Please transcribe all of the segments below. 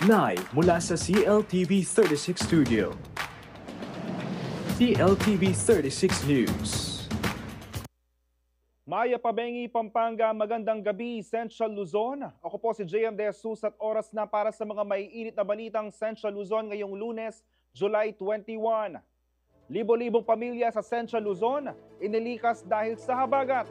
Live mula sa CLTV 36 Studio. CLTV 36 News. Maya Pabengi, Pampanga, magandang gabi, Central Luzon. Ako po si JM De Jesus at oras na para sa mga maiinit na balitang Central Luzon ngayong Lunes, July 21. Libo-libong pamilya sa Central Luzon inilikas dahil sa habagat.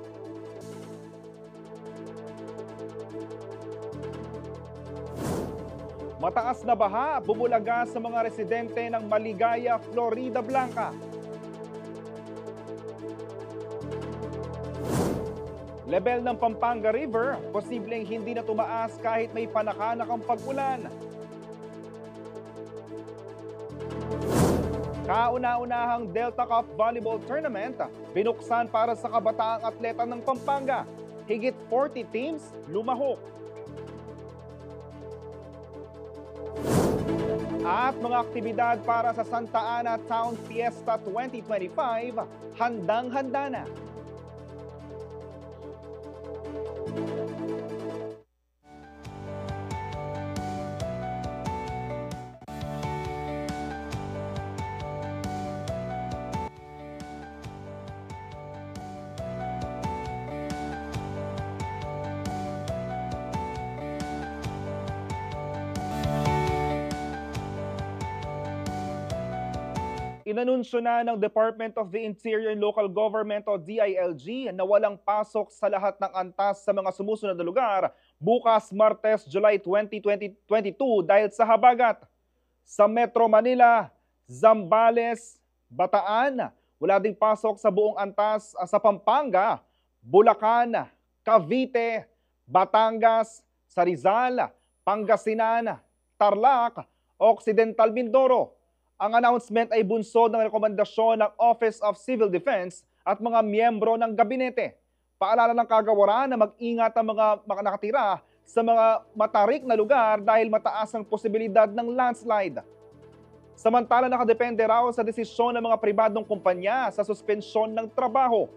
Mataas na baha, bumulaga sa mga residente ng Maligaya, Florida Blanca. Level ng Pampanga River, posibleng hindi na tumaas kahit may panakanakang pag-ulan. Kauna-unahang Delta Cup Volleyball Tournament, binuksan para sa kabataang atleta ng Pampanga. Higit 40 teams lumahok. At mga aktibidad para sa Santa Ana Town Fiesta 2025, handang-handa na. Inanunsyo na ng Department of the Interior and Local Government o DILG na walang pasok sa lahat ng antas sa mga sumusunod na lugar bukas Martes, July 20, 2022 dahil sa habagat. Sa Metro Manila, Zambales, Bataan, wala ding pasok sa buong antas sa Pampanga, Bulacan, Cavite, Batangas, sa Rizal, Pangasinan, Tarlac, Occidental Mindoro. Ang announcement ay bunsod ng rekomendasyon ng Office of Civil Defense at mga miyembro ng gabinete. Paalala ng kagawaran na mag-ingat ang mga nakatira sa mga matarik na lugar dahil mataas ang posibilidad ng landslide. Samantala nakadepende raw sa desisyon ng mga pribadong kumpanya sa suspensyon ng trabaho.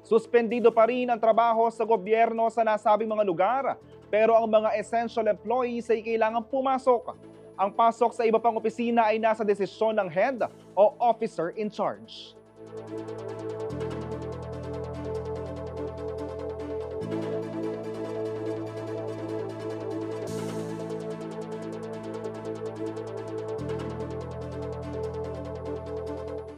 Suspendido pa rin ang trabaho sa gobyerno sa nasabing mga lugar, pero ang mga essential employees ay kailangang pumasok. Ang pasok sa iba pang opisina ay nasa desisyon ng head o officer in charge.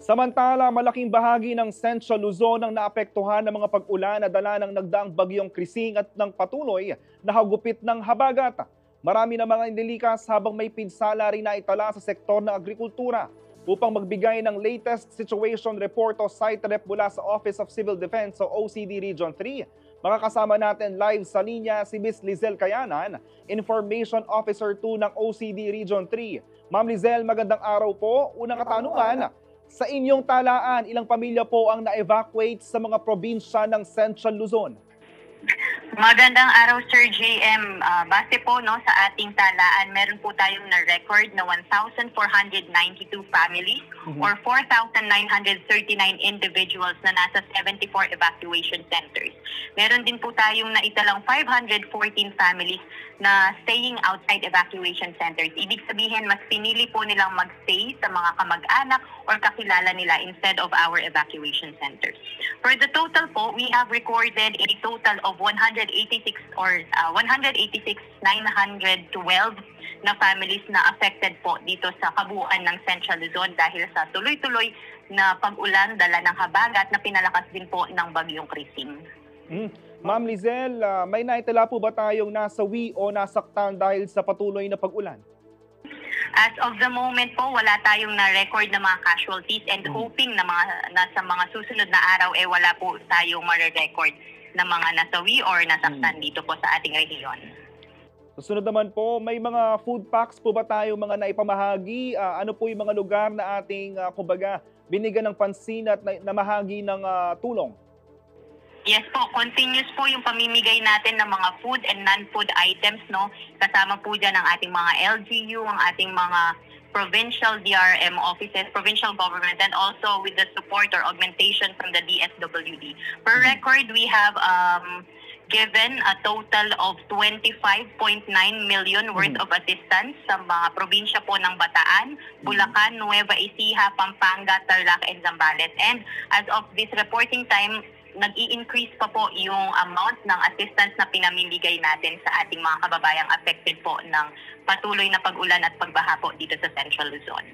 Samantala, malaking bahagi ng Central Luzon ang naapektuhan ng mga pag-ulan na dala ng nagdaang bagyong Krising at ng patuloy na hagupit ng habagat. Marami na mga inilikas habang may pinsala rin na itala sa sektor ng agrikultura. Upang magbigay ng latest situation report o site rep mula sa Office of Civil Defense o OCD Region 3, makakasama natin live sa linya si Ms. Lizelle Cayanan, Information Officer 2 ng OCD Region 3. Ma'am Lizelle, magandang araw po. Unang katanungan, sa inyong talaan, ilang pamilya po ang na-evacuate sa mga probinsya ng Central Luzon? Magandang araw, Sir JM. Base po sa ating talaan, meron po tayong na-record na 1,492 families or 4,939 individuals na nasa 74 evacuation centers. Meron din po tayong naitalang 514 families na staying outside evacuation centers. Ibig sabihin, mas pinili po nilang magstay sa mga kamag-anak or kakilala nila instead of our evacuation centers. For the total po, we have recorded a total of 186,912 na families na affected po dito sa kabuuan ng Central Luzon dahil sa tuloy-tuloy na pag-ulan dala ng habagat na pinalakas din po ng bagyong Krising. Ma'am Lizelle, may naitala po ba tayong nasawi o nasaktan dahil sa patuloy na pag-ulan? As of the moment po, wala tayong na-record na mga casualties and hoping na sa mga susunod na araw wala po tayong ma-record na mga nasawi or nasaktan dito po sa ating rehiyon. Susunod naman po, may mga food packs po ba tayo mga naipamahagi? Ano po yung mga lugar na ating, kumbaga, binigyan ng pansin at namahagi ng tulong? Yes po, continuous po yung pamimigay natin ng mga food and non-food items, no? Kasama po dyan ang ating mga LGU, ang ating mga provincial DRM offices, provincial government, and also with the support or augmentation from the DSWD. Per record, we have given a total of 25.9 million worth of assistance sa mga probinsya po ng Bataan, Bulacan, Nueva Ecija, Pampanga, Tarlac, and Zambales. And as of this reporting time, nag-i-increase pa po yung amount ng assistance na pinamimigay natin sa ating mga kababayang affected po ng patuloy na pag-ulan at pagbaha po dito sa Central Luzon.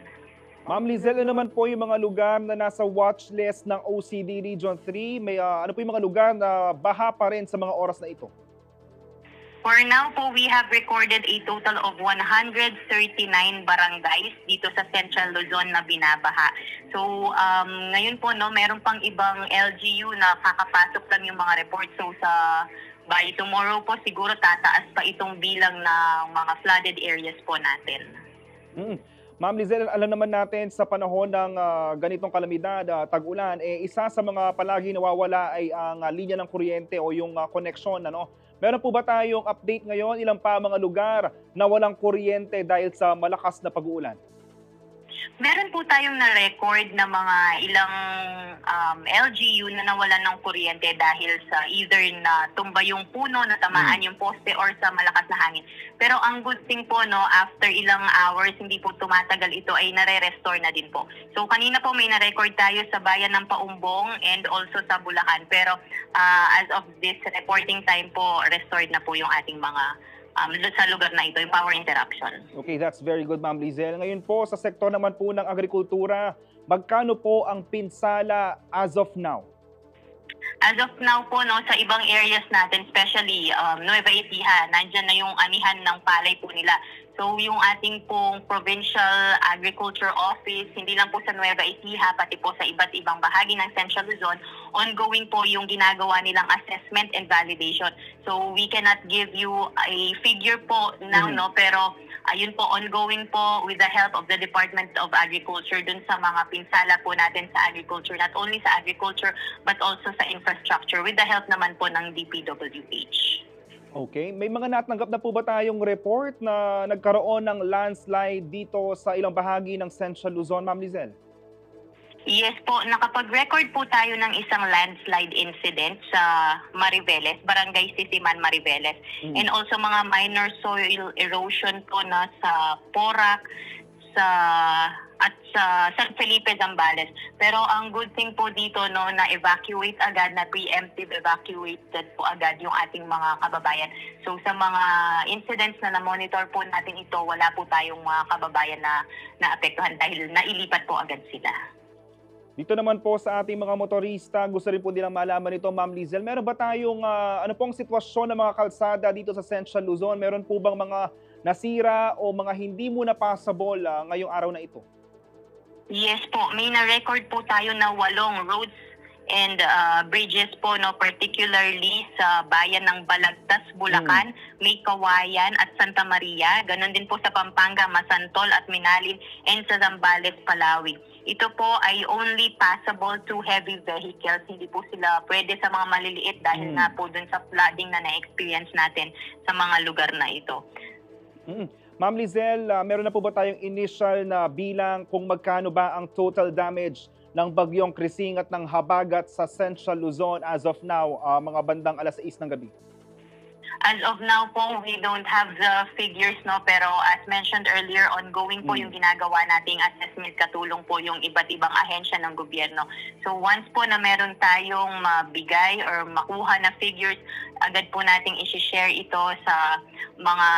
Ma'am Lizelle, ano naman po yung mga lugar na nasa watch list ng OCD Region 3? May, ano po yung mga lugar na baha pa rin sa mga oras na ito? For now po, we have recorded a total of 139 barangays dito sa Central Luzon na binabaha. So, ngayon po, no, meron pang ibang LGU na kakapasok lang yung mga report. So, by tomorrow po, siguro tataas pa itong bilang ng mga flooded areas po natin. Ma'am Lizelle, alam naman natin sa panahon ng ganitong kalamidad, tag-ulan, isa sa mga palagi nawawala ay ang linya ng kuryente o yung koneksyon. Ano? Meron po ba tayong update ngayon? Ilang pa mga lugar na walang kuryente dahil sa malakas na pag-uulan? Meron po tayong na-record na mga ilang LGU na nawalan ng kuryente dahil sa either na tumba yung puno, na tamaan yung poste, or sa malakas na hangin. Pero ang good thing po, no, after ilang hours, hindi po tumatagal ito, ay nare-restore na din po. So kanina po may na-record tayo sa bayan ng Paumbong and also sa Bulacan. Pero as of this reporting time po, restored na po yung ating mga sa lugar na ito, yung power interruption. Okay, that's very good, Ma'am Lizelle. Ngayon po, sa sektor naman po ng agrikultura, magkano po ang pinsala as of now? As of now po, no, sa ibang areas natin, especially Nueva Ecija, nandyan na yung anihan ng palay po nila. So yung ating pong Provincial Agriculture Office, hindi lang po sa Nueva Ecija, pati po sa iba't ibang bahagi ng Central Luzon, ongoing po yung ginagawa nilang assessment and validation. So we cannot give you a figure po now, no, pero ayun po, ongoing po with the help of the Department of Agriculture dun sa mga pinsala po natin sa agriculture, not only sa agriculture but also sa infrastructure with the help naman po ng DPWH. Okay. May mga natanggap na po ba tayong report na nagkaroon ng landslide dito sa ilang bahagi ng Central Luzon, Ma'am Lizelle? Yes po, nakapag-record po tayo ng isang landslide incident sa Mariveles, Barangay Sisiman, Mariveles. And also mga minor soil erosion po na sa Porac, at sa San Felipe, Zambales. Pero ang good thing po dito, no, na-evacuate agad, na preemptive evacuated po agad yung ating mga kababayan. So sa mga incidents na na-monitor po natin ito, wala po tayong mga kababayan na naapektuhan dahil nailipat po agad sila. Dito naman po sa ating mga motorista, gusto rin po nilang malaman ito, Ma'am Lizelle. Meron ba tayong ano pong sitwasyon ng mga kalsada dito sa Central Luzon? Meron po bang mga nasira o mga hindi muna passable ngayong araw na ito? Yes po, may na-record po tayo na 8 roads and bridges po, no, particularly sa bayan ng Balagtas, Bulacan, May Kawayan at Santa Maria. Ganon din po sa Pampanga, Masantol at Minalin, and sa Zambales, Palawi. Ito po ay only passable to heavy vehicles. Hindi po sila pwede sa mga maliliit dahil na po dun sa flooding na na-experience natin sa mga lugar na ito. Ma'am Lizelle, meron na po ba tayong initial na bilang kung magkano ba ang total damage ng bagyong Krising at ng habagat sa Central Luzon as of now, mga bandang 6:00 ng gabi? As of now po, we don't have the figures, no, pero as mentioned earlier, ongoing po yung ginagawa nating assessment, katulong po yung iba't ibang ahensya ng gobyerno. So once po na meron tayong mabigay or makuha na figures, agad po nating i-share ito sa mga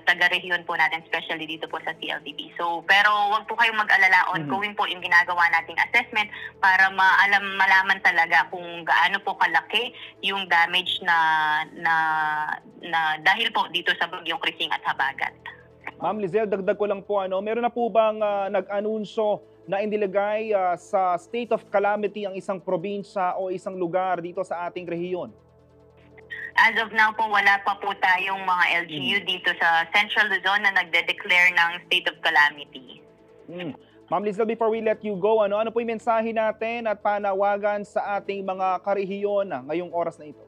taga-rehiyon po natin, especially dito po sa CLTV. So, pero wag po kayong mag-alala, ongoing po yung ginagawa nating assessment para malaman talaga kung gaano po kalaki yung damage na dahil po dito sa bagyong Krising at habagat. Ma'am Lizelle, dagdag ko lang po, meron na po bang nag-anunsyo na inilagay sa state of calamity ang isang probinsya o isang lugar dito sa ating rehiyon? As of now po, wala pa po tayong mga LGU dito sa Central Luzon na nagde-declare ng state of calamity. Ma'am Lizelle, before we let you go, ano po yung mensahe natin at panawagan sa ating mga karehiyon ngayong oras na ito?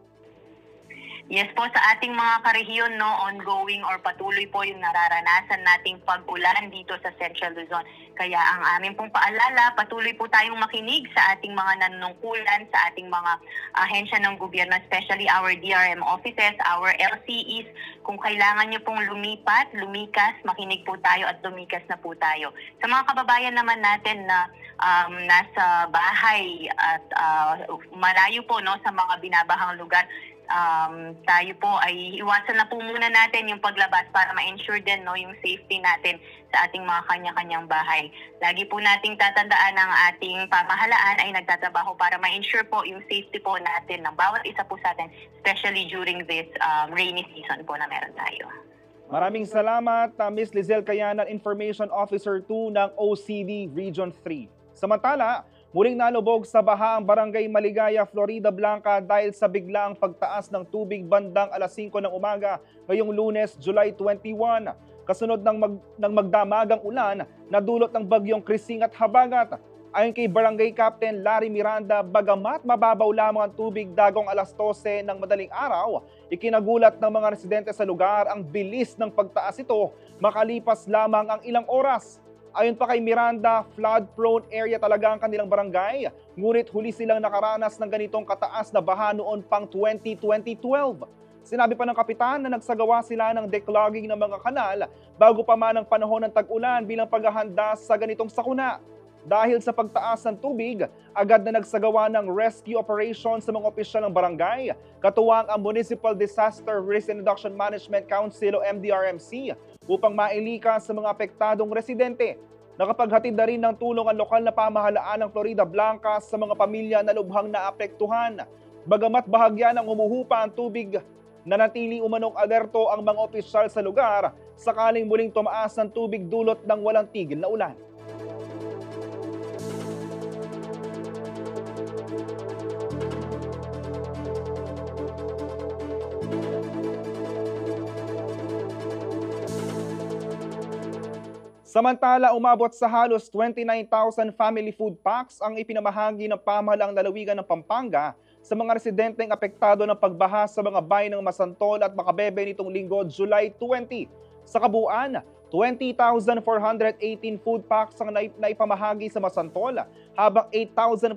Yes po, sa ating mga karehiyon, no, ongoing or patuloy po yung nararanasan nating pag-ulan dito sa Central Luzon. Kaya ang aming pong paalala, patuloy po tayong makinig sa ating mga nanunungkulan, sa ating mga ahensya ng gobyerno, especially our DRM offices, our LCEs. Kung kailangan nyo pong lumipat, lumikas, makinig po tayo at lumikas na po tayo. Sa mga kababayan naman natin na nasa bahay at malayo po, no, sa mga binabahang lugar, tayo po ay iwasan na po muna natin yung paglabas para ma-ensure din, no, yung safety natin sa ating mga kanya-kanyang bahay. Lagi po nating tatandaan ang ating pamahalaan ay nagtatrabaho para ma-ensure po yung safety po natin ng bawat isa po sa atin, especially during this rainy season po na meron tayo. Maraming salamat, Ms. Lizelle Cayanan, Information Officer 2 ng OCD Region 3. Samantala, muling nalubog sa baha ang Barangay Maligaya, Florida Blanca dahil sa biglaang pagtaas ng tubig bandang alas 5 ng umaga ngayong Lunes, July 21. Kasunod ng magdamagang ulan na dulot ng bagyong Krising at Habagat. Ayon kay Barangay Captain Larry Miranda, bagamat mababaw lamang ang tubig dagong alas 12 ng madaling araw, ikinagulat ng mga residente sa lugar ang bilis ng pagtaas ito makalipas lamang ang ilang oras. Ayon pa kay Miranda, flood-prone area talaga ang kanilang barangay, ngunit huli silang nakaranas ng ganitong kataas na baha noon pang 2012. Sinabi pa ng kapitan na nagsagawa sila ng declogging ng mga kanal bago pa man ang panahon ng tag-ulan bilang paghahanda sa ganitong sakuna. Dahil sa pagtaas ng tubig, agad na nagsagawa ng rescue operation sa mga opisyal ng barangay, katuwang ang Municipal Disaster Risk Reduction Management Council o MDRMC upang mailikas sa mga apektadong residente. Nakapaghatid na rin ng tulong ang lokal na pamahalaan ng Florida Blanca sa mga pamilya na lubhang naapektuhan. Bagamat bahagya ng humuhupa ang tubig, nanatili umanong alerto ang mga opisyal sa lugar sakaling muling tumaas ang tubig dulot ng walang tigil na ulan. Samantala, umabot sa halos 29,000 family food packs ang ipinamahagi ng pamahalaang lalawigan ng Pampanga sa mga residenteng apektado ng pagbaha sa mga bayan ng Masantol at Macabebe nitong linggo, July 20. Sa kabuuan, 20,418 food packs ang naipamahagi sa Masantol, habang 8,527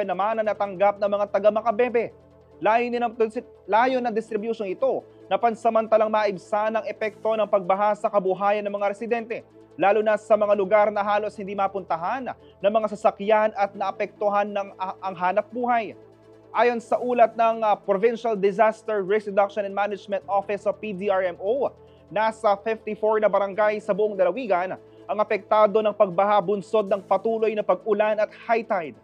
naman ang natanggap ng mga taga-Macabebe. Layo ng distribusyong ito na pansamantalang maibsan ang epekto ng pagbaha sa kabuhayan ng mga residente, lalo na sa mga lugar na halos hindi mapuntahan ng mga sasakyan at naapektuhan ng ang hanap buhay. Ayon sa ulat ng Provincial Disaster Risk Reduction and Management Office o PDRMO, nasa 54 na barangay sa buong lalawigan ang apektado ng pagbaha bunsod ng patuloy na pag-ulan at high tide.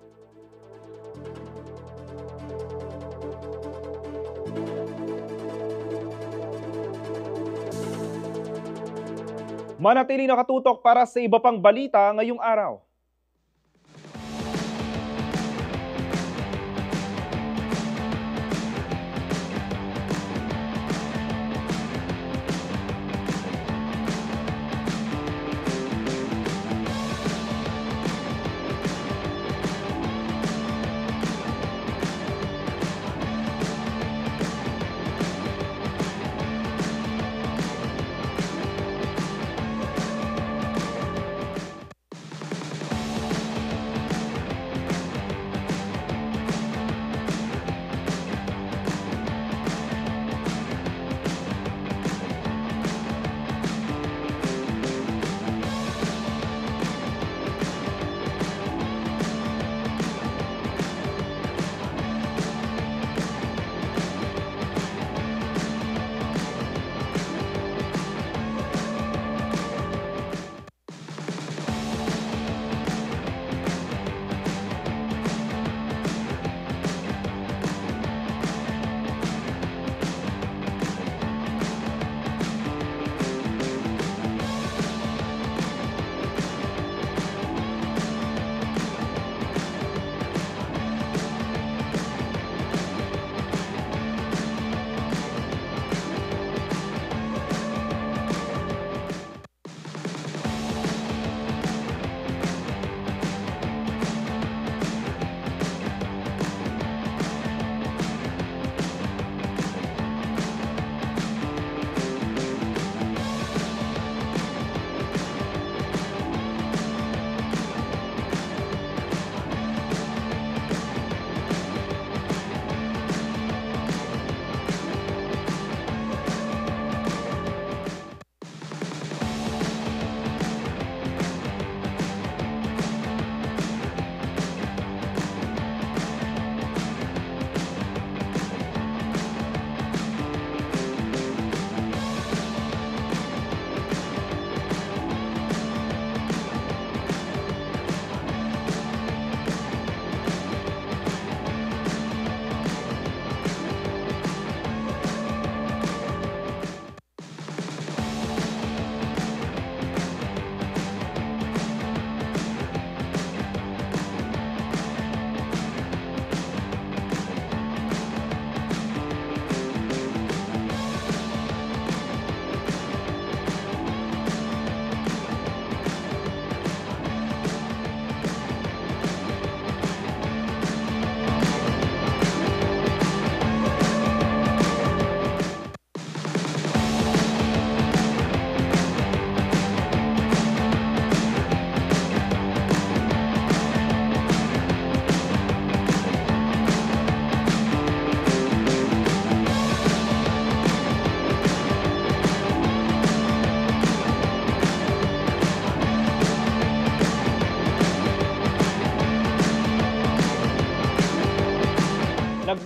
Manatili nakatutok para sa iba pang balita ngayong araw.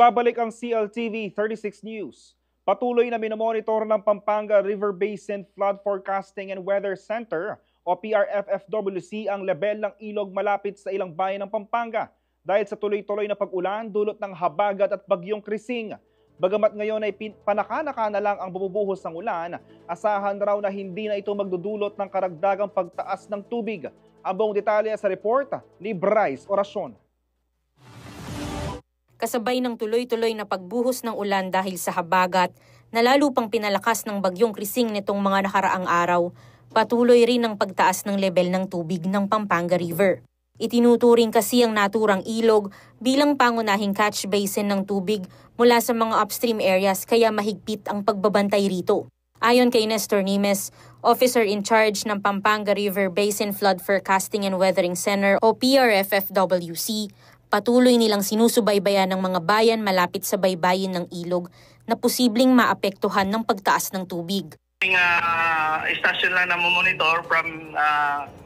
Nagbabalik ang CLTV 36 News. Patuloy na minomonitor ng Pampanga River Basin Flood Forecasting and Weather Center o PRFFWC ang level ng ilog malapit sa ilang bayan ng Pampanga dahil sa tuloy-tuloy na pag-ulan dulot ng habagat at bagyong Krising. Bagamat ngayon ay panaka-naka na lang ang bumubuhos ng ulan, asahan raw na hindi na ito magdudulot ng karagdagang pagtaas ng tubig. Ang buong detalye sa report ni Bryce Oracion. Kasabay ng tuloy-tuloy na pagbuhos ng ulan dahil sa habagat, na lalo pang pinalakas ng bagyong Krising nitong mga nakaraang araw, patuloy rin ang pagtaas ng level ng tubig ng Pampanga River. Itinuturing kasi ang naturang ilog bilang pangunahing catch basin ng tubig mula sa mga upstream areas kaya mahigpit ang pagbabantay rito. Ayon kay Nestor Nimes, Officer in Charge ng Pampanga River Basin Flood Forecasting and Weathering Center o PRFFWC, patuloy nilang sinusubaybayan ng mga bayan malapit sa baybayin ng ilog na posibleng maapektuhan ng pagtaas ng tubig. Station lang na monitor from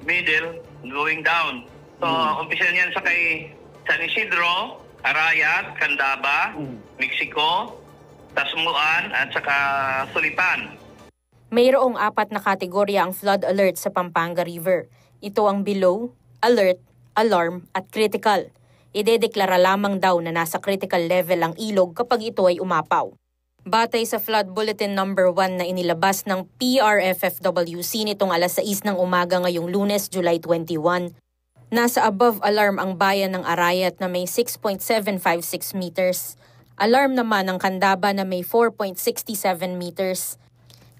middle going down. So, umpisa niyan sa kay San Isidro, Arayat, Candaba, Mexico, Tasmuan, at saka Sulipan. Mayroong 4 na kategorya ang flood alert sa Pampanga River. Ito ang below, alert, alarm, at critical. Idedeklara lamang daw na nasa critical level ang ilog kapag ito ay umapaw. Batay sa Flood Bulletin No. 1 na inilabas ng PRFFWC nitong alas 6 ng umaga ngayong Lunes, July 21, nasa above alarm ang bayan ng Arayat na may 6.756 meters. Alarm naman ang Candaba na may 4.67 meters.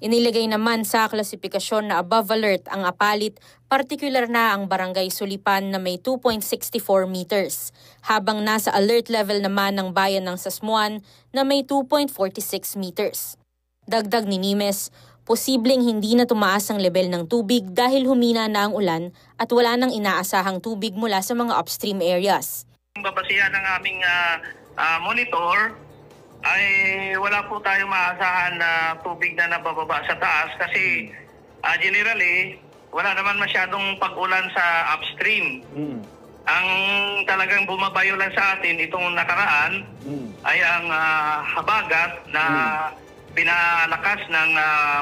Iniligay naman sa klasifikasyon na above alert ang Apalit, partikular na ang Barangay Sulipan na may 2.64 meters, habang nasa alert level naman ang bayan ng Sasmuan na may 2.46 meters. Dagdag ni Nimes, posibleng hindi na tumaas ang level ng tubig dahil humina na ang ulan at wala nang inaasahang tubig mula sa mga upstream areas. Babasihan ng aming monitor ay wala po tayong maasahan na tubig na nabababa sa taas kasi generally wala naman masyadong pag-ulan sa upstream. Ang talagang bumabayo lang sa atin itong nakaraan ay ang habagat na pinalakas ng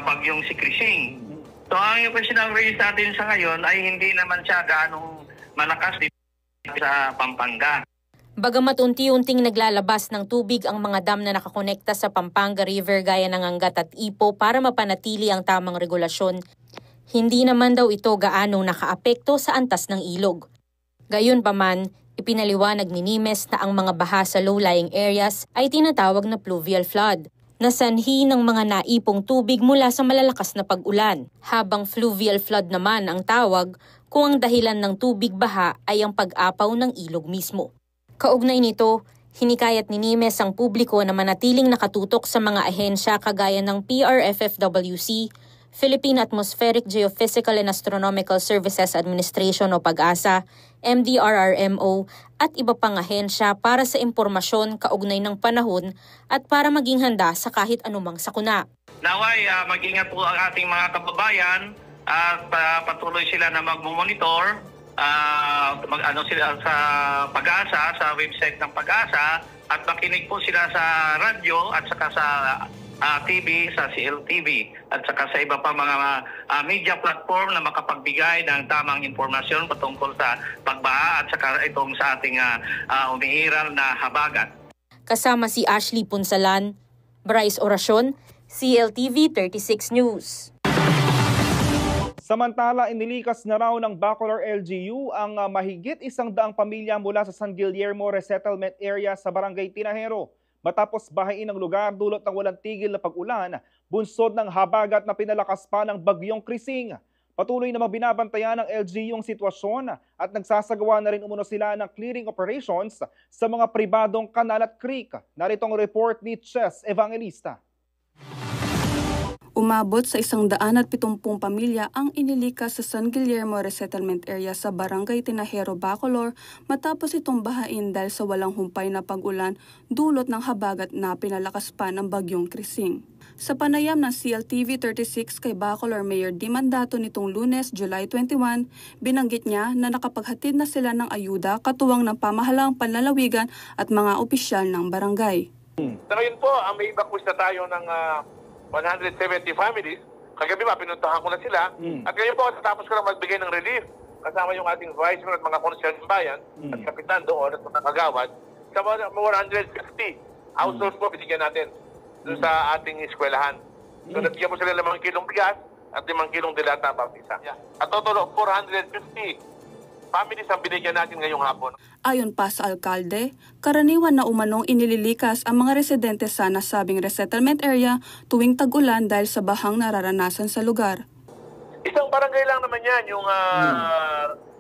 bagyong si Krising. So ang yung raise natin sa ngayon ay hindi naman siya gaanong malakas dito sa Pampanga. Bagamat unti-unting naglalabas ng tubig ang mga dam na nakakonekta sa Pampanga River gaya ng Angat at Ipo para mapanatili ang tamang regulasyon, hindi naman daw ito gaanong nakaapekto sa antas ng ilog. Gayunpaman, ipinaliwanag ni Nimes na ang mga baha sa low-lying areas ay tinatawag na pluvial flood, na sanhi ng mga naipong tubig mula sa malalakas na pag-ulan, habang fluvial flood naman ang tawag kung ang dahilan ng tubig baha ay ang pag-apaw ng ilog mismo. Kaugnay nito, hinikayat ni Nimes ang publiko na manatiling nakatutok sa mga ahensya kagaya ng PRFFWC, Philippine Atmospheric Geophysical and Astronomical Services Administration o PAGASA, MDRRMO at iba pang ahensya para sa impormasyon kaugnay ng panahon at para maging handa sa kahit anumang sakuna. Naway, mag-ingat po ang ating mga kababayan at patuloy sila na mag-monitor. Sila sa PAGASA, sa website ng PAGASA at makinig po sila sa radyo at saka sa TV, sa CLTV at saka sa iba pa mga media platform na makapagbigay ng tamang impormasyon patungkol sa pagbaha at saka itong sa ating umiiral na habagat. Kasama si Ashley Punsalan, Bryce Oracion, CLTV 36 News. Samantala, inilikas na raw ng Bacolor LGU ang mahigit 100 pamilya mula sa San Guillermo Resettlement Area sa Barangay Tinahero matapos bahain ang lugar dulot ng walang tigil na pag-ulan, bunsod ng habagat na pinalakas pa ng bagyong Krising. Patuloy na binabantayan ng LGU ang sitwasyon at nagsasagawa na rin umano sila ng clearing operations sa mga pribadong kanal at creek. Narito ang report ni Chess Evangelista. Umabot sa 170 pamilya ang inilikas sa San Guillermo Resettlement Area sa Barangay Tinahero, Bacolor matapos itong bahain dahil sa walang humpay na pag-ulan dulot ng habagat na pinalakas pa ng bagyong Krising. Sa panayam ng CLTV 36 kay Bacolor Mayor Di Mandato nitong Lunes, July 21, binanggit niya na nakapaghatid na sila ng ayuda katuwang ng pamahalaang panlalawigan at mga opisyal ng barangay. Sa ngayon po, may evacuate na tayo ng 170 families. Kagabi ba, pinuntahan ko na sila. At ngayon po, tatapos ko na magbigay ng relief kasama yung ating vice mayor at mga concerned bayan at kapitan doon at mga kagawad. Sa 150 households po, binigyan natin doon sa ating eskwelahan. So, nabigyan mo sila 5 kilong bigas at 5 kilong dilata bawat isa. At totoo, 450 families ang binigyan natin ngayong hapon. Ayon pa sa alkalde, karaniwan na umanong inililikas ang mga residente sa nasabing resettlement area tuwing tag-ulan dahil sa bahang nararanasan sa lugar. Isang barangay lang naman yan, yung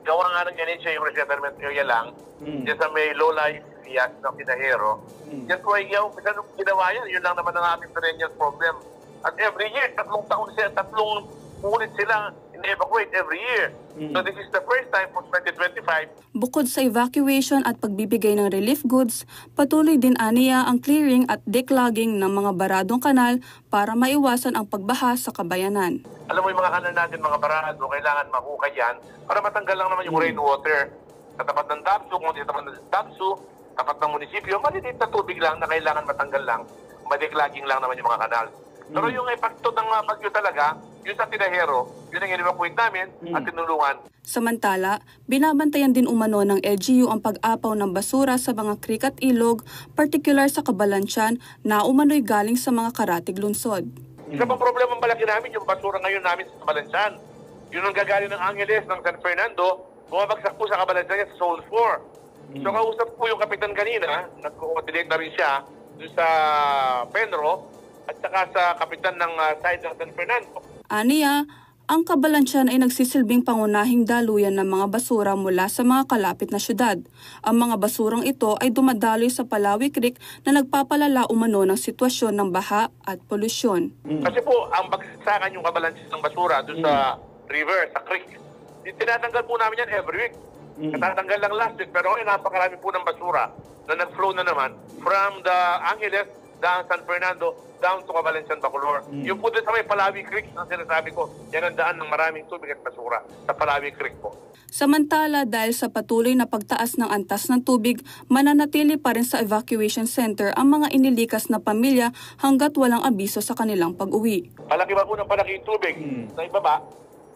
gawa nga ng ganit siya yung resettlement area lang. Diyan sa may low-life areas ng Tinahero. Yan po ay yung ginawa yan, yun lang naman ang aming perennial problem. At every year, 3 ulit sila in-evacuate every year. So this is the first time for 2025. Bukod sa evacuation at pagbibigay ng relief goods, patuloy din aniya ang clearing at declogging ng mga baradong kanal para maiwasan ang pagbaha sa kabayanan. Alam mo yung mga kanal natin, mga barado, kailangan mahukay yan para matanggal lang naman yung rainwater. Sa tapat ng DAPSU, kung sa tapat ng DAPSU, tapat ng munisipyo, maliliit na tubig lang na kailangan matanggal lang, ma-declogging lang naman yung mga kanal. Pero yung epekto ng bagyo talaga, yung sa Tinahero, yun ang in-evacuate namin at tinulungan. Samantala, binabantayan din umano ng LGU ang pag-apaw ng basura sa mga creek at ilog, partikular sa Cabalantian na umano'y galing sa mga karatig lungsod. Isa pang problema malaki namin yung basura ngayon namin sa Cabalantian. Yun ang gagaling ng Angeles, ng San Fernando, bumabagsak po sa Cabalantian sa Soul 4. So kausap po yung kapitan kanina, nag-coordinate na rin siya doon sa Penro, at saka sa kapitan ng side ng San Fernando. Aniya, ang Cabalantian ay nagsisilbing pangunahing daluyan ng mga basura mula sa mga kalapit na syudad. Ang mga basurang ito ay dumadaloy sa Palawi Creek na nagpapalala umano ng sitwasyon ng baha at polusyon. Kasi po, ang bagsakan yung Cabalantian ng basura doon sa river, sa creek, tinatanggal po namin yan every week. Natatanggal lang last week, pero napakarami po ng basura na nag-flow na naman from the Angeles, down San Fernando, down to Cabalantian, Bacolor. Yung po doon sa may Palawi Creek, ang sinasabi ko, yan ang daan ng maraming tubig at basura sa Palawi Creek po. Samantala, dahil sa patuloy na pagtaas ng antas ng tubig, mananatili pa rin sa evacuation center ang mga inilikas na pamilya hanggat walang abiso sa kanilang pag-uwi. Palaki ba po ng palaki yung tubig sa ibaba,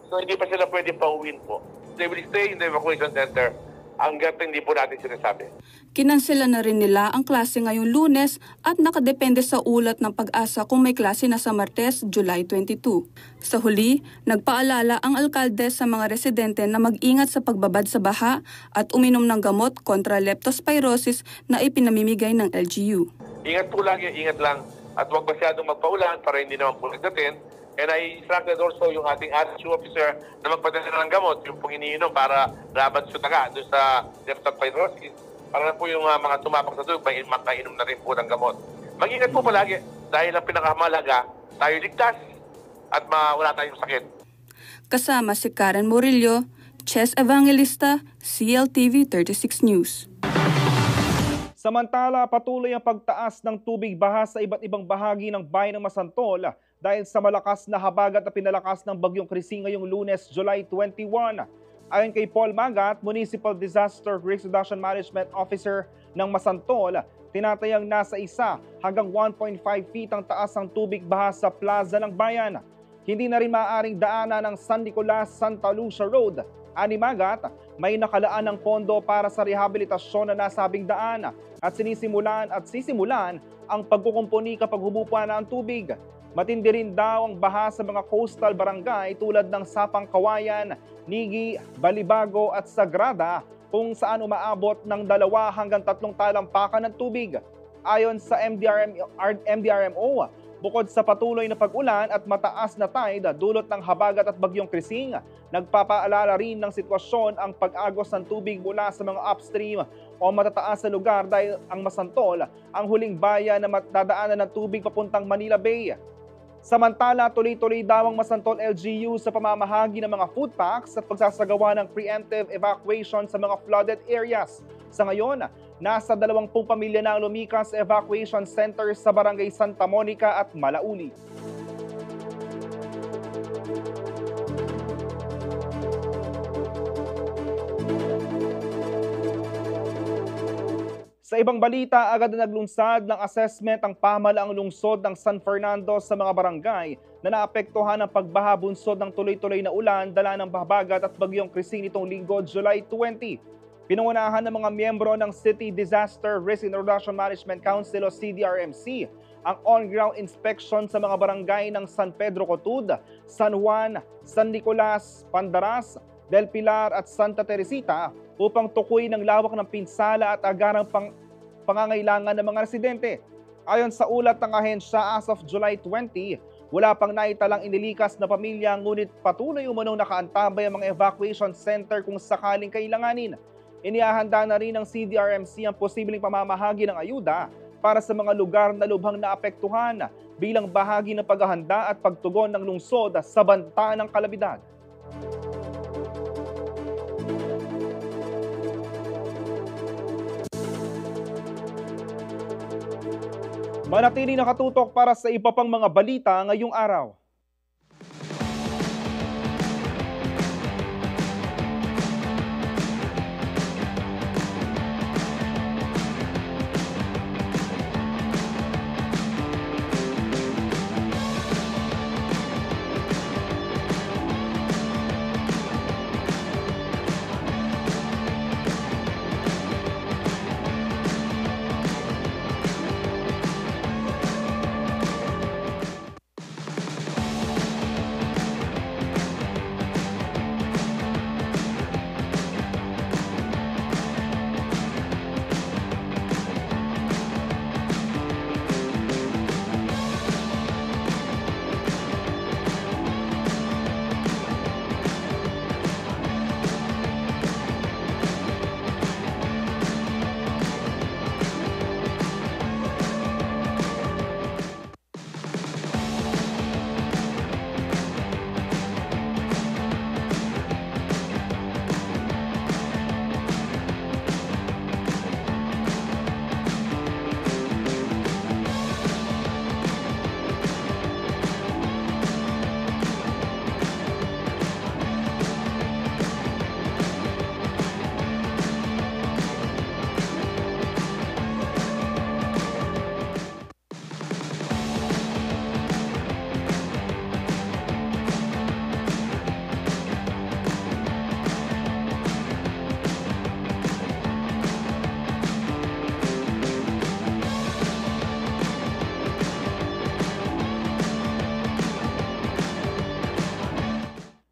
so hindi pa sila pwede pauwiin po. They will stay in the evacuation center hanggat hindi po natin sinasabi. Kinansela na rin nila ang klase ngayong Lunes at nakadepende sa ulat ng Pag-asa kung may klase na sa Martes, July 22. Sa huli, nagpaalala ang alkalde sa mga residente na mag-ingat sa pagbabad sa baha at uminom ng gamot kontra leptospirosis na ipinamimigay ng LGU. Ingat po lagi, ingat lang at huwag masyadong magpaulan para hindi naman po nagdatin. And I instructed also yung ating RSU officer na magpadala ng gamot, yung pong iniinom para laban sa taga doon sa leptospirosis. Para na po yung mga tumapak sa tubig, makainom na rin po ng gamot. Mag-ingat po palagi dahil ang pinakamahalaga, tayo ligtas at wala tayong sakit. Kasama si Karen Murillo, Chess Evangelista, CLTV 36 News. Samantala, patuloy ang pagtaas ng tubig baha sa iba't ibang bahagi ng bayan ng Masantol dahil sa malakas na habagat na pinalakas ng bagyong Krising ngayong Lunes, July 21. Ayon kay Paul Magat, Municipal Disaster Risk Reduction Management Officer ng Masantol, tinatayang nasa 1 hanggang 1.5 feet ang taas ng tubig baha sa plaza ng bayan. Hindi na rin maaaring daanan ng San Nicolas Santa Lucia Road. Ani Magat, may nakalaan ng pondo para sa rehabilitasyon na nasabing daan at sisimulan ang pagkukumpuni kapag humupa na ang tubig. Matindi rin daw ang baha sa mga coastal barangay tulad ng Sapang Kawayan, Nigi, Balibago at Sagrada kung saan umaabot ng 2 hanggang 3 talampakan ng tubig. Ayon sa MDRMO, bukod sa patuloy na pag-ulan at mataas na tide dulot ng habagat at bagyong Krising, nagpapaalala rin ng sitwasyon ang pag-agos ng tubig mula sa mga upstream o matataas na lugar dahil ang Masantol ang huling bayan na matadaanan ng tubig papuntang Manila Bay. Samantala, tuloy-tuloy daw ang Masantol LGU sa pamamahagi ng mga food packs at pagsasagawa ng preemptive evacuation sa mga flooded areas. Sa ngayon, Nasa 20 pamilya na ang lumikas sa evacuation center sa Barangay Santa Monica at Malauli. Sa ibang balita, agad na naglunsad ng assessment ang pamahalaang lungsod ng San Fernando sa mga barangay na naapektuhan ng pagbaha bunsod ng tuloy-tuloy na ulan dala ng bahabagat at bagyong Christine nitong linggo, July 20. Pinangunahan ng mga miyembro ng City Disaster Risk and Erosion Management Council o CDRMC ang on-ground inspection sa mga barangay ng San Pedro Cotud, San Juan, San Nicolas, Pandaras, Del Pilar at Santa Teresita upang tukoy ng lawak ng pinsala at agarang pangangailangan ng mga residente. Ayon sa ulat ng ahensya, as of July 20, wala pang naitalang inilikas na pamilya ngunit patuloy umanong nakaantabay ang mga evacuation center kung sakaling kailanganin. Inihahanda na rin ng CDRMC ang posibleng pamamahagi ng ayuda para sa mga lugar na lubhang naapektuhan bilang bahagi ng paghahanda at pagtugon ng lungsod sa banta ng kalamidad. Manatili nakatutok para sa iba pang mga balita ngayong araw.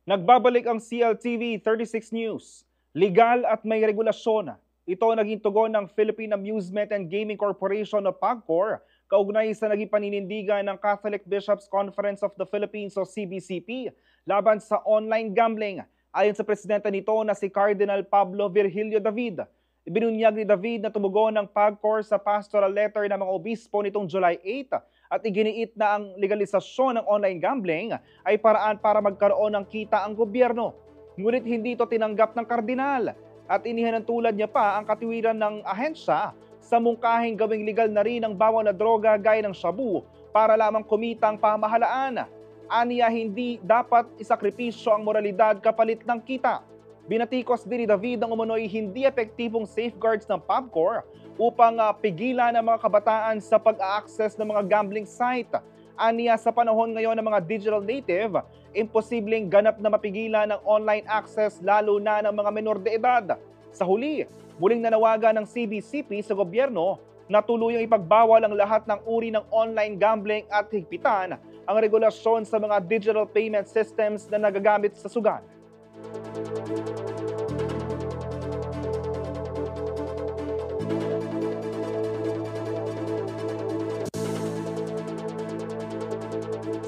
Nagbabalik ang CLTV 36 News. Legal at may regulasyon. Ito naging tugon ng Philippine Amusement and Gaming Corporation o PAGCOR kaugnay sa naging paninindigan ng Catholic Bishops' Conference of the Philippines o CBCP laban sa online gambling. Ayon sa presidente nito na si Cardinal Pablo Virgilio David. Ibinunyag ni David na tumugon ng PAGCOR sa pastoral letter ng mga obispo nitong July 8 at iginiit na ang legalisasyon ng online gambling ay paraan para magkaroon ng kita ang gobyerno. Ngunit hindi ito tinanggap ng kardinal at inihinantulad niya pa ang katiwiran ng ahensya sa mungkahing gawing legal na rin ang bawal na droga gaya ng shabu para lamang kumita ang pamahalaan. Aniya hindi dapat isakripisyo ang moralidad kapalit ng kita. Binatikos din ni David ang umano'y hindi epektibong safeguards ng PAGCOR upang pigilan ang mga kabataan sa pag-a-access ng mga gambling site. Aniya sa panahon ngayon ng mga digital native, imposibleng ganap na mapigilan ang online access lalo na ng mga menor de edad. Sa huli, muling nanawagan ng CBCP sa gobyerno na tuluyang ipagbawal ang lahat ng uri ng online gambling at higpitan ang regulasyon sa mga digital payment systems na nagagamit sa sugal.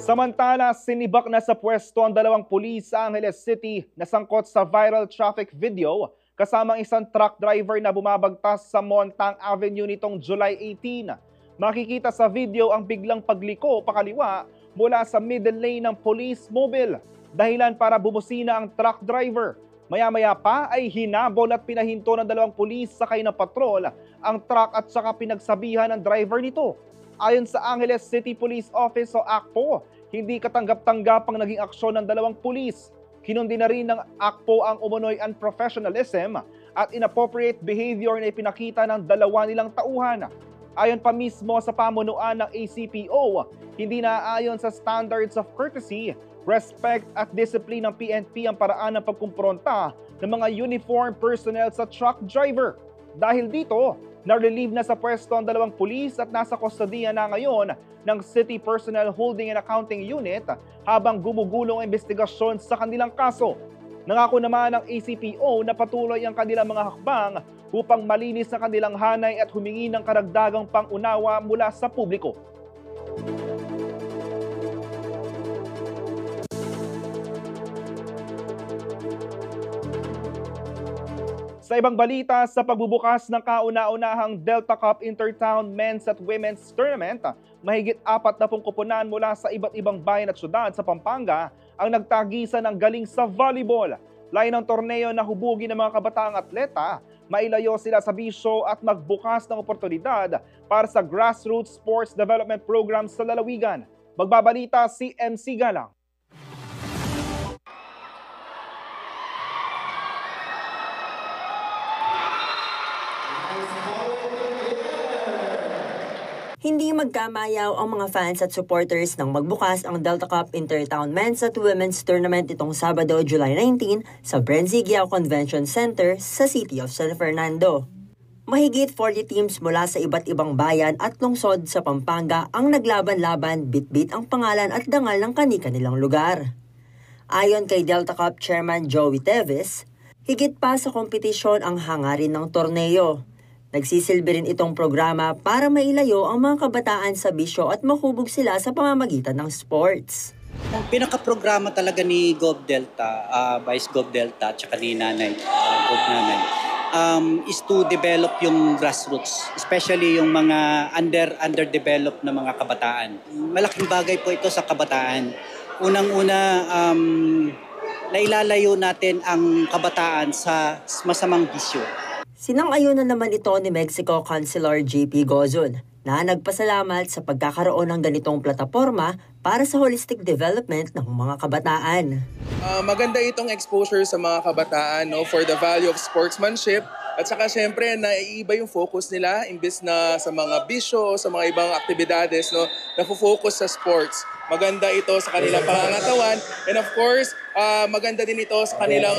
Samantala, sinibak na sa pwesto ang dalawang pulis sa Angeles City na sangkot sa viral traffic video kasamang isang truck driver na bumabagtas sa Montang Avenue nitong July 18. Makikita sa video ang biglang pagliko pakaliwa mula sa middle lane ng police mobile, dahilan para bumusina ang truck driver. Maya-maya pa ay hinabol at pinahinto ng 2 pulis sakay ng patrol ang truck at saka pinagsabihan ng driver nito. Ayon sa Angeles City Police Office o ACPO, hindi katanggap-tanggap ang naging aksyon ng 2 pulis. Kinundi na rin ng ACPO ang umunoy unprofessionalism at inappropriate behavior na ipinakita ng 2 nilang tauhan. Ayon pa mismo sa pamunuan ng ACPO, hindi naaayon sa standards of courtesy, respect at discipline ng PNP ang paraan ng pagkumpronta ng mga uniform personnel sa truck driver. Dahil dito, na-relieve na sa pwesto ang 2 pulis at nasa kustodiya na ngayon ng City Personnel Holding and Accounting Unit habang gumugulong ang investigasyon sa kanilang kaso. Nangako naman ng ACPO na patuloy ang kanilang mga hakbang upang malinis ang kanilang hanay at humingi ng karagdagang pang-unawa mula sa publiko. Sa ibang balita, sa pagbubukas ng kauna-unahang Delta Cup Intertown Men's at Women's Tournament, mahigit 40 koponan mula sa iba't ibang bayan at syudad sa Pampanga ang nagtagisan ng galing sa volleyball. Layo ng torneo na hubugin ng mga kabataang atleta, mailayo sila sa bisyo at magbukas ng oportunidad para sa grassroots sports development program sa lalawigan. Magbabalita si MC Galang. Hindi magkamayaw ang mga fans at supporters nang magbukas ang Delta Cup Intertown Men's at Women's Tournament itong Sabado, July 19 sa Brenzigiao Convention Center sa City of San Fernando. Mahigit 40 teams mula sa iba't ibang bayan at lungsod sa Pampanga ang naglaban-laban, bit-bit ang pangalan at dangal ng kani-kanilang lugar. Ayon kay Delta Cup Chairman Joey Teves, higit pa sa kompetisyon ang hangarin ng torneo. Nagsisilbi rin itong programa para mailayo ang mga kabataan sa bisyo at mahubog sila sa pamamagitan ng sports. Ang pinaka-programa talaga ni Gov Delta, Vice Gov Delta at saka ni Nanay, Gov Nanay, is to develop yung grassroots, especially yung mga underdeveloped na mga kabataan. Malaking bagay po ito sa kabataan. Unang-una, nailalayo natin ang kabataan sa masamang bisyo. Sinang-ayunan naman ito ni Mexico Councilor JP Gozon na nagpasalamat sa pagkakaroon ng ganitong plataforma para sa holistic development ng mga kabataan. Maganda itong exposure sa mga kabataan, no, for the value of sportsmanship at saka syempre naiiba yung focus nila imbes na sa mga bisyo, sa mga ibang aktibidades, no, nafo-focus sa sports. Maganda ito sa kanilang pangangatawan and of course, maganda din ito sa kanilang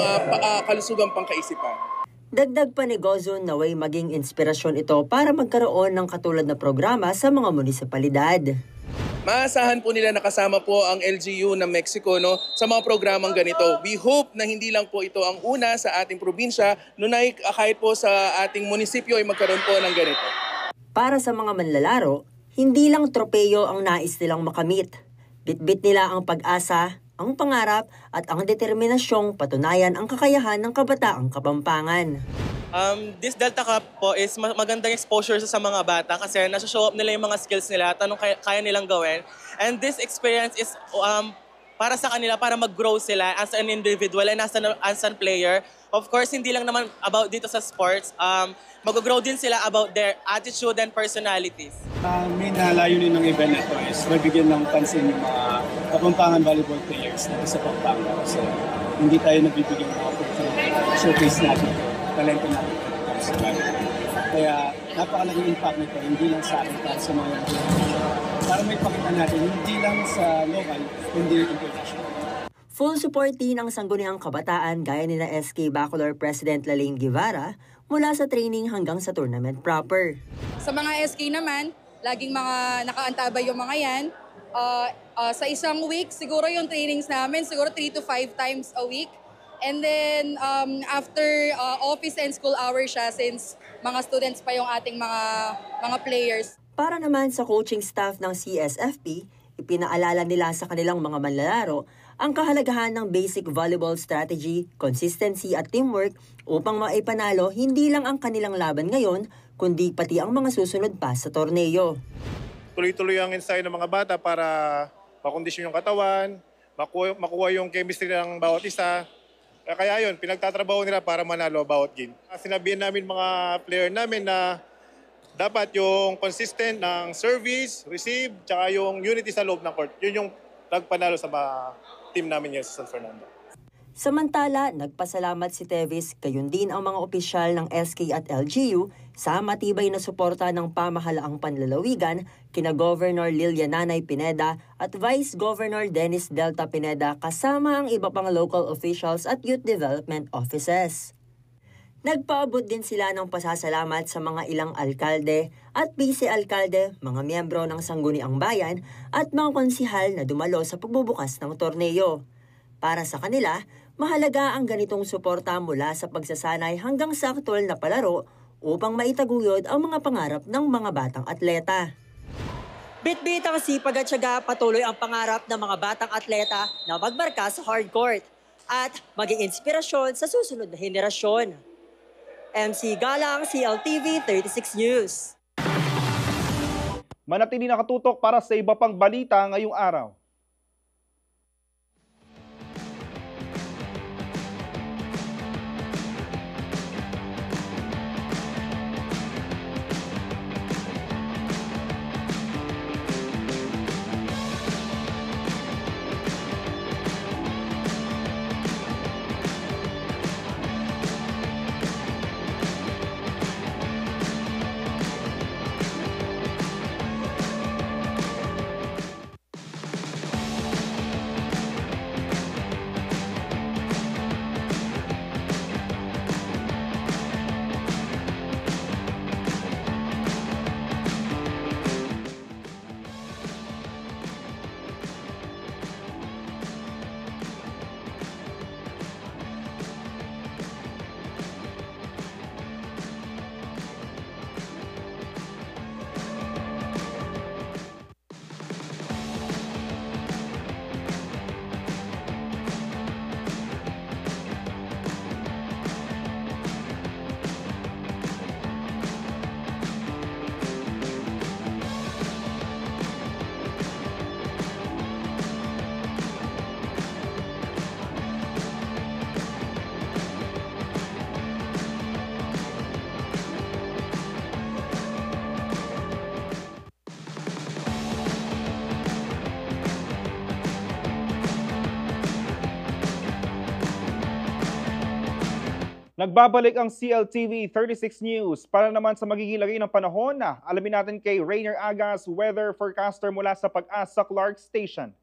kalusugang pangkaisipan. Dagdag pa ni Gozon na way maging inspirasyon ito para magkaroon ng katulad na programa sa mga munisipalidad. Maasahan po nila nakasama po ang LGU ng Mexico, no, sa mga programang ganito. We hope na hindi lang po ito ang una sa ating probinsya, nunay kahit po sa ating munisipyo ay magkaroon po ng ganito. Para sa mga manlalaro, hindi lang tropeyo ang nais nilang makamit. Bitbit nila ang pag-asa, ang pangarap at ang determinasyong patunayan ang kakayahan ng kabataang Kapampangan. This Delta Cup po is magandang exposure sa mga bata kasi nasa-show up nila yung mga skills nila at anong kaya nilang gawin. And this experience is para sa kanila, para mag-grow sila as an individual and as a player. Of course, hindi lang naman about dito sa sports. Mag-grow din sila about their attitude and personalities. Main layunin ng event na ito is mabigyan ng pansin yung mga Kapampangan volleyball players na sa Pampanga. So, hindi tayo nabibigyan ng opportunity to showcase natin talento natin sa volleyball. Kaya napakalaking impact nito, hindi lang sa akin para sa mga para may pakita natin, hindi lang sa local, kundi international. Full support din ang sangguniang kabataan gaya ni na SK Bacolor President Laling Guevara mula sa training hanggang sa tournament proper. Sa mga SK naman, laging mga nakaantabay yung mga yan. Sa isang week, siguro yung trainings namin, siguro 3 to 5 times a week. And then after office and school hours siya since mga students pa yung ating mga players. Para naman sa coaching staff ng CSFP, ipinaalala nila sa kanilang mga manlalaro ang kahalagahan ng basic volleyball strategy, consistency at teamwork upang maipanalo hindi lang ang kanilang laban ngayon, kundi pati ang mga susunod pa sa torneo. Tuloy-tuloy ang ensayo ng mga bata para makondisyon yung katawan, makuha yung chemistry ng bawat isa. Kaya yun, pinagtatrabaho nila para manalo bawat game. Sinabihan namin mga player namin na dapat yung consistent ng service, receive, tsaka yung unity sa loob ng court. Yun yung nagpanalo sa team namin ngayon sa San Fernando. Samantala, nagpasalamat si Tevis gayon din ang mga opisyal ng SK at LGU sa matibay na suporta ng pamahalaang panlalawigan kina Governor Lilian Nanay Pineda at Vice Governor Dennis Delta Pineda kasama ang iba pang local officials at youth development offices. Nagpaabot din sila ng pasasalamat sa mga ilang alkalde at vice-alkalde, mga miyembro ng Sangguniang Bayan at mga konsihal na dumalo sa pagbubukas ng torneo. Para sa kanila, mahalaga ang ganitong suporta mula sa pagsasanay hanggang sa aktwal na palaro upang maitaguyod ang mga pangarap ng mga batang atleta. Bitbit ang sipag at tiyaga, patuloy ang pangarap ng mga batang atleta na magmarka sa hardcourt at maging inspirasyon sa susunod na henerasyon. MC Galang, CLTV 36 News. Manatili nakatutok para sa iba pang balita ngayong araw. Nagbabalik ang CLTV 36 News para naman sa magiging lagay ng panahon na alamin natin kay Rainer Agas, weather forecaster mula sa Pag-asa Clark Station.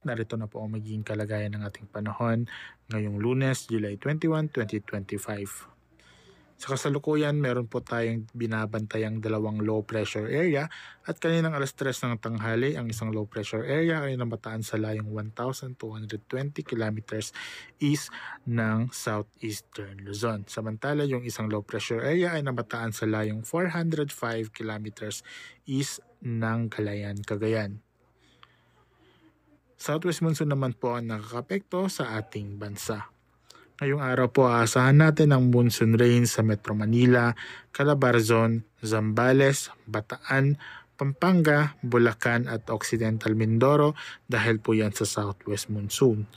Narito na po ang magiging kalagayan ng ating panahon ngayong Lunes, July 21, 2025. Sa kasalukuyan, meron po tayong binabantayang dalawang low pressure area at kaninang alas 3 ng tanghali, ang isang low pressure area ay namataan sa layong 1,220 kilometers east ng southeastern Luzon. Samantala, yung isang low pressure area ay namataan sa layong 405 kilometers east ng Kalayaan, Cagayan. Southwest monsoon naman po ang nakakapekto sa ating bansa. Ngayong araw po aasahan natin ang monsoon rain sa Metro Manila, Calabarzon, Zambales, Bataan, Pampanga, Bulacan at Occidental Mindoro dahil po yan sa Southwest monsoon.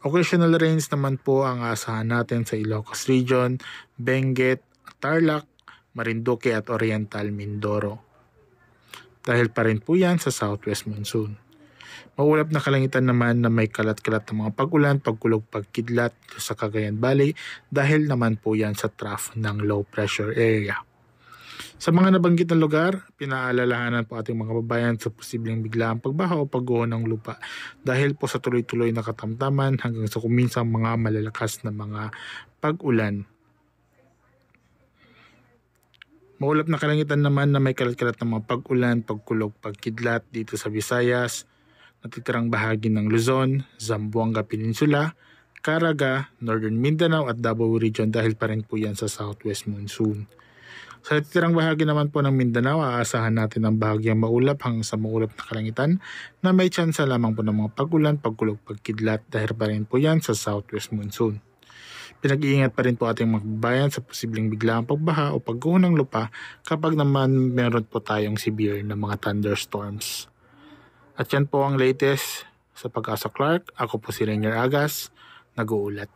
Occasional rains naman po ang aasahan natin sa Ilocos Region, Benguet, Tarlac, Marinduque at Oriental Mindoro. Dahil pa rin po yan sa Southwest monsoon. Maulap na kalangitan naman na may kalat-kalat ng mga pag-ulan, pagkulog, pagkidlat sa Cagayan Valley dahil naman po yan sa trough ng low pressure area. Sa mga nabanggit na lugar, pinaalalahanan po ating mga kababayan sa posibleng biglaang pagbaha o pagguho ng lupa dahil po sa tuloy-tuloy na katamtaman hanggang sa kuminsang mga malalakas na mga pag-ulan. Maulap na kalangitan naman na may kalat-kalat ng mga pag-ulan, pagkulog, pagkidlat dito sa Visayas, natitirang bahagi ng Luzon, Zamboanga Peninsula, Caraga, Northern Mindanao at Davao Region dahil pa rin po yan sa Southwest monsoon. Sa titirang bahagi naman po ng Mindanao, aasahan natin ang bahagyang maulap hanggang sa maulap na kalangitan na may tsansa lamang po ng mga pag-ulan, pagkulog, pagkidlat dahil pa rin po yan sa southwest monsoon. Pinag-iingat pa rin po ating mga kababayan sa posibleng biglaang pagbaha o pagguho ng lupa kapag naman meron po tayong severe na mga thunderstorms. At yan po ang latest sa Pag-asa Clark. Ako po si Rainier Agas, nag-uulat.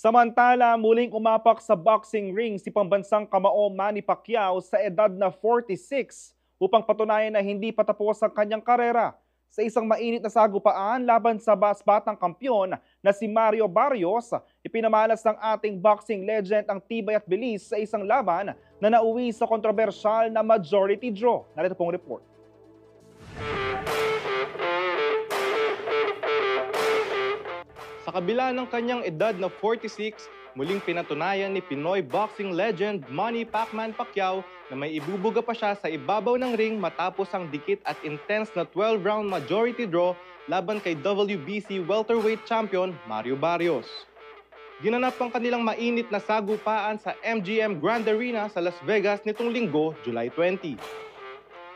Samantala, muling umapak sa boxing ring si pambansang kamao Manny Pacquiao sa edad na 46 upang patunayan na hindi patapos ang kanyang karera. Sa isang mainit na sagupaan laban sa batang kampyon na si Mario Barrios, ipinamalas ng ating boxing legend ang tibay at bilis sa isang laban na nauwi sa kontrobersyal na majority draw. Narito pong report. Sa kabila ng kanyang edad na 46, muling pinatunayan ni Pinoy boxing legend Manny "Pacman" Pacquiao na may ibubuga pa siya sa ibabaw ng ring matapos ang dikit at intense na 12-round majority draw laban kay WBC welterweight champion Mario Barrios. Ginanap ang kanilang mainit na sagupaan sa MGM Grand Arena sa Las Vegas nitong Linggo, July 20.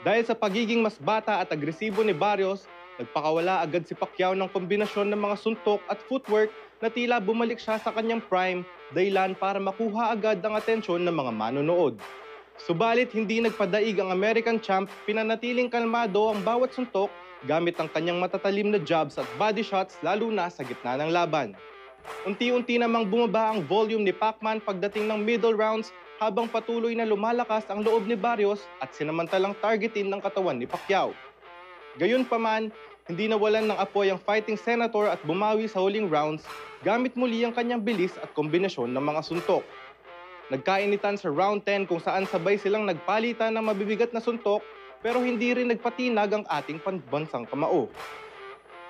Dahil sa pagiging mas bata at agresibo ni Barrios, nagpakawala agad si Pacquiao ng kombinasyon ng mga suntok at footwork na tila bumalik siya sa kanyang prime, dahilan para makuha agad ang atensyon ng mga manonood. Subalit hindi nagpadaig ang American champ, pinanatiling kalmado ang bawat suntok gamit ang kanyang matatalim na jabs at body shots lalo na sa gitna ng laban. Unti-unti namang bumaba ang volume ni Pacman pagdating ng middle rounds habang patuloy na lumalakas ang loob ni Barrios at sinamantalang targetin ng katawan ni Pacquiao. Gayunpaman, hindi nawalan ng apoy ang fighting senator at bumawi sa huling rounds gamit muli ang kanyang bilis at kombinasyon ng mga suntok. Nagkainitan sa round 10 kung saan sabay silang nagpalitan ng mabibigat na suntok pero hindi rin nagpatinag ang ating pambansang kamao.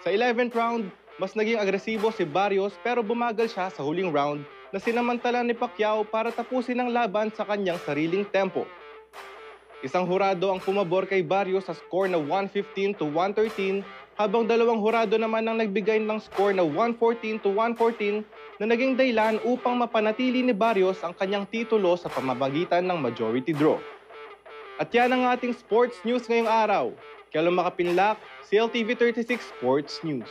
Sa 11th round, mas naging agresibo si Barrios pero bumagal siya sa huling round na sinamantala ni Pacquiao para tapusin ang laban sa kanyang sariling tempo. Isang hurado ang pumabor kay Barrios sa score na 115-113 habang dalawang hurado naman ang nagbigay ng score na 114-114 na naging dahilan upang mapanatili ni Barrios ang kanyang titulo sa pamamagitan ng majority draw. At yan ang ating sports news ngayong araw. Kailan makapinlak, CLTV 36 Sports News.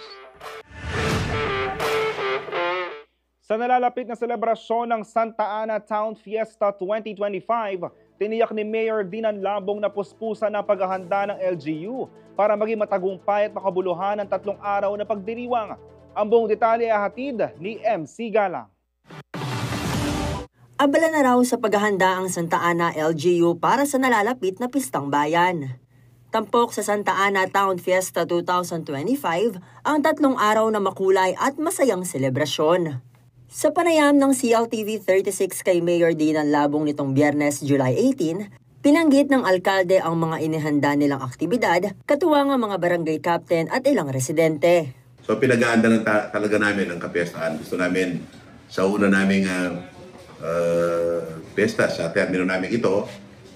Sa nalalapit na selebrasyon ng Santa Ana Town Fiesta 2025, tiniyak ni Mayor Dinan Labong na puspusan ang paghahanda ng LGU para maging matagumpay at makabuluhan ng 3 araw na pagdiriwang. Ang buong detalye ay hatid ni MC Galang. Abala na raw sa paghahanda ang Santa Ana LGU para sa nalalapit na Pistang Bayan. Tampok sa Santa Ana Town Fiesta 2025 ang 3 araw na makulay at masayang selebrasyon. Sa panayam ng CLTV 36 kay Mayor Dinan Labong nitong Biyernes, July 18, pinanggit ng alkalde ang mga inihanda nilang aktibidad, katuwang ang mga barangay captain at ilang residente. So pinag-aanda na talaga namin ang kapiestaan. Gusto namin sa una naming pesta sa termino namin ito,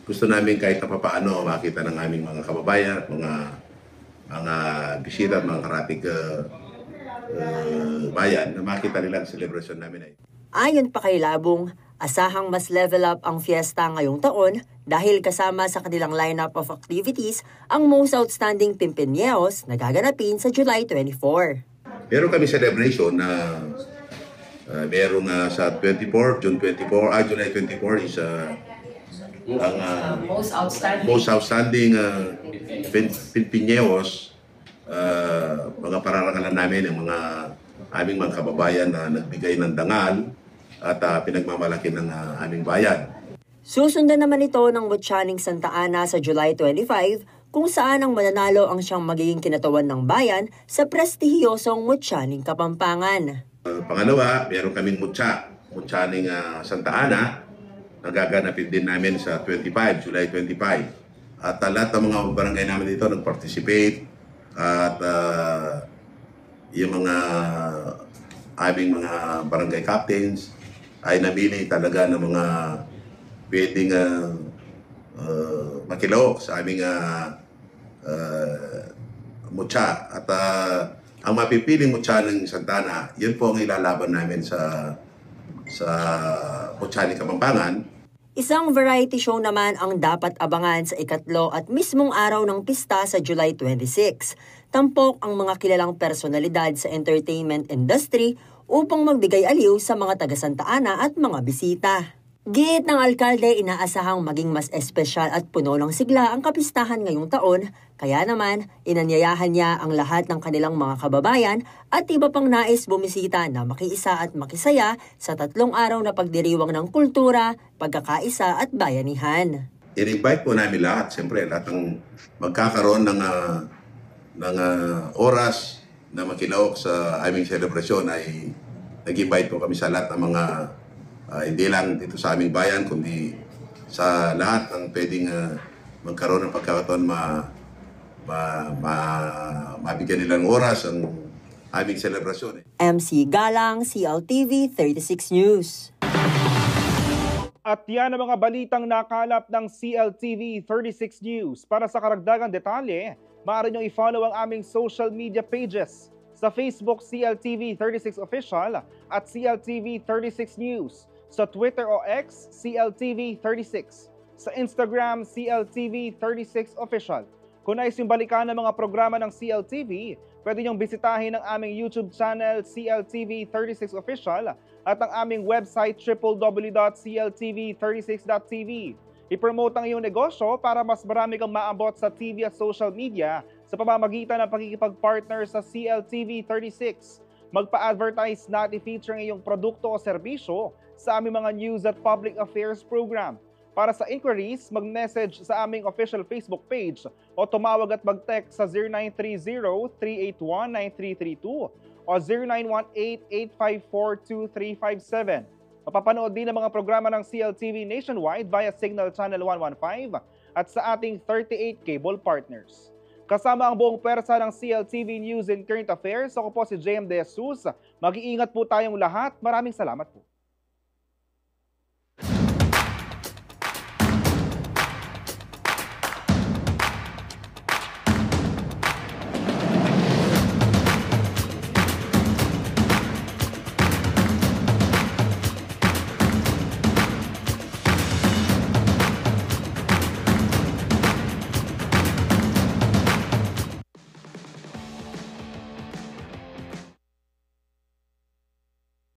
gusto namin kahit na papaano makita ng aming mga kababayan at mga bisita, mga karatig bayan na makita nila ang celebration namin ay. Ayon pa kay Labong, asahang mas level up ang fiesta ngayong taon dahil kasama sa kanilang lineup of activities ang most outstanding Pimpineos na gaganapin sa July 24. Meron kami celebration na merong sa June 24, July 24 is ang most outstanding Pimpineos. Mga pararangalan namin ng aming mga kababayan na nagbigay ng dangal at pinagmamalaki ng aming bayan. Susundan naman ito ng Mutyaning Santa Ana sa July 25 kung saan ang mananalo ang siyang magiging kinatawan ng bayan sa prestihiyosong Mutyaning Kapampangan. Pangalawa, meron kaming Mutyaning Santa Ana na gaganapin din namin sa July 25. At lahat ng mga barangay namin dito nag-participate. At yung mga aming mga barangay captains ay namili talaga ng mga pwedeng makilaok sa aming mutya. At ang mapipiling mutya ng Santa Ana, yun po ang ilalaban namin sa sa Puchani, Kapampangan. Isang variety show naman ang dapat abangan sa ikatlo at mismong araw ng pista sa July 26. Tampok ang mga kilalang personalidad sa entertainment industry upang magbigay aliw sa mga taga-Santa Ana at mga bisita. Giit ng alkalde, inaasahang maging mas espesyal at puno ng sigla ang kapistahan ngayong taon, kaya naman inanyayahan niya ang lahat ng kanilang mga kababayan at iba pang nais bumisita na makiisa at makisaya sa 3 araw na pagdiriwang ng kultura, pagkakaisa at bayanihan. I-invite po namin lahat, siyempre lahat ng magkakaroon ng oras na makilaok sa aming selebrasyon ay nag-invite po kami sa lahat ng mga hindi lang dito sa aming bayan, kundi sa lahat ng pwedeng magkaroon ng pagkakataon mabigyan nilang oras ang aming selebrasyon. MC Galang, CLTV 36 News. At yan ang mga balitang nakalap ng CLTV 36 News. Para sa karagdagang detalye, maaari nyo i-follow ang aming social media pages. Sa Facebook, CLTV 36 Official at CLTV 36 News. Sa Twitter o X, CLTV 36. Sa Instagram, CLTV 36 Official. Kung nais yung balikan ng mga programa ng CLTV, pwede niyong bisitahin ang aming YouTube channel, CLTV 36 Official, at ang aming website, www.cltv36.tv. I-promote ang iyong negosyo para mas marami kang maabot sa TV at social media sa pamamagitan ng pakikipag-partner sa CLTV 36. Magpa-advertise na at i-feature ang iyong produkto o serbisyo sa aming mga news at public affairs program. Para sa inquiries, mag-message sa aming official Facebook page o tumawag at mag-text sa 0930-381-9332 o 0918-854-2357. Mapapanood din ang mga programa ng CLTV nationwide via Signal Channel 115 at sa ating 38 cable partners. Kasama ang buong pwersa ng CLTV News and Current Affairs, ako po si JM De Jesus. Mag-iingat po tayong lahat. Maraming salamat po.